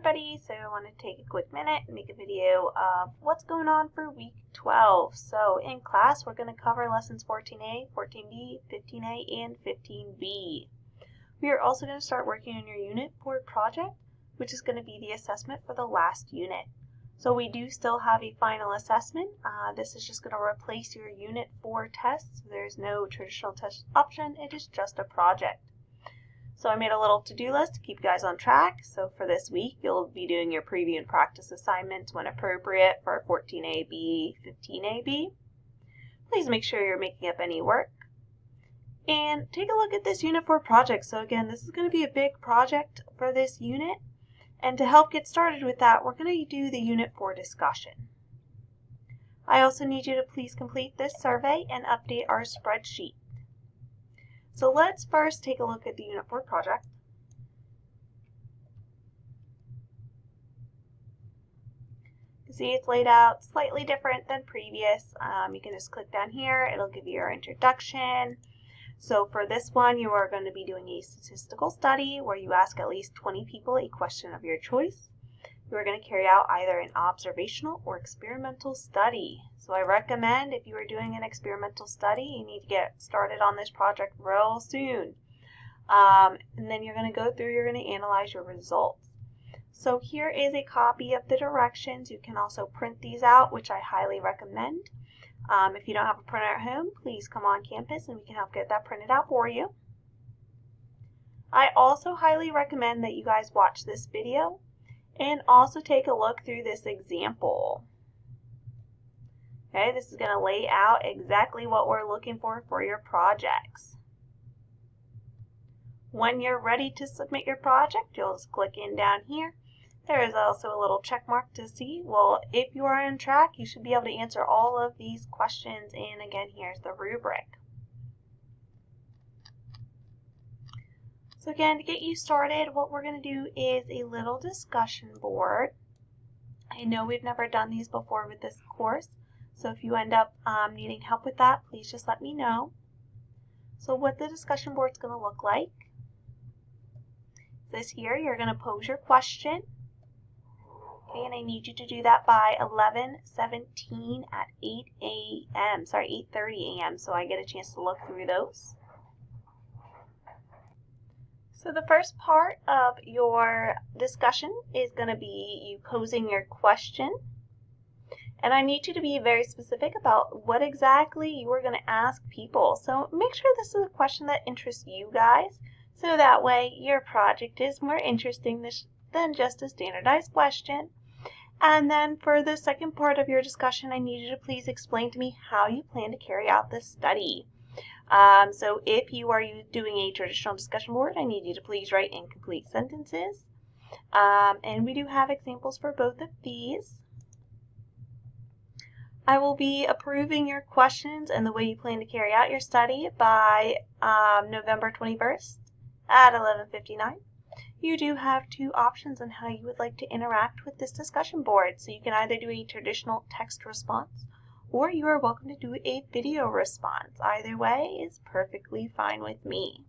everybody, so I want to take a quick minute and make a video of what's going on for week 12. So in class we're going to cover lessons 14A, 14B, 15A, and 15B. We are also going to start working on your unit board project, which is going to be the assessment for the last unit. So we do still have a final assessment. This is just going to replace your unit 4 tests. There's no traditional test option, it is just a project. So I made a little to-do list to keep you guys on track. So for this week, you'll be doing your preview and practice assignments when appropriate for 14AB, 15AB. Please make sure you're making up any work. And take a look at this Unit 4 project. So again, this is going to be a big project for this unit. And to help get started with that, we're going to do the Unit 4 discussion. I also need you to please complete this survey and update our spreadsheet. So let's first take a look at the Unit 4 project. You see it's laid out slightly different than previous. You can just click down here, it'll give you your introduction. So for this one, you are going to be doing a statistical study where you ask at least 20 people a question of your choice. You are going to carry out either an observational or experimental study. So I recommend if you are doing an experimental study, you need to get started on this project real soon. And then you're going to go through, you're going to analyze your results. So here is a copy of the directions. You can also print these out, which I highly recommend. If you don't have a printer at home, please come on campus and we can help get that printed out for you. I also highly recommend that you guys watch this video and also take a look through this example. Okay, this is going to lay out exactly what we're looking for your projects. When you're ready to submit your project, you'll just click in down here. There is also a little check mark to see, well, if you are on track, you should be able to answer all of these questions. And again, here's the rubric. So again, to get you started, what we're going to do is a little discussion board. I know we've never done these before with this course, so if you end up needing help with that, please just let me know. So what the discussion board is going to look like. This here, you're going to pose your question. Okay, and I need you to do that by 11:17 at 8:30 a.m. so I get a chance to look through those. So the first part of your discussion is going to be you posing your question. And I need you to be very specific about what exactly you are going to ask people. So make sure this is a question that interests you guys, so that way your project is more interesting than just a standardized question. And then for the second part of your discussion, I need you to please explain to me how you plan to carry out this study. So if you are doing a traditional discussion board, I need you to please write incomplete sentences. And we do have examples for both of these. I will be approving your questions and the way you plan to carry out your study by November 21st at 11:59. You do have two options on how you would like to interact with this discussion board. So you can either do a traditional text response, or you are welcome to do a video response. Either way is perfectly fine with me.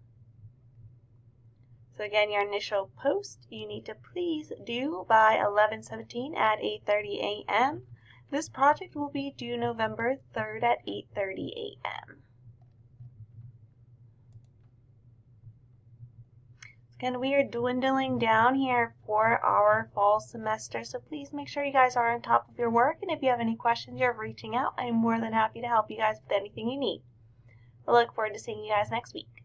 So again, your initial post you need to please do by 11:17 at 8:30 a.m. This project will be due November 3rd at 8:30 a.m. Again, we are dwindling down here for our fall semester, so please make sure you guys are on top of your work, and if you have any questions, you're reaching out. I'm more than happy to help you guys with anything you need. I look forward to seeing you guys next week.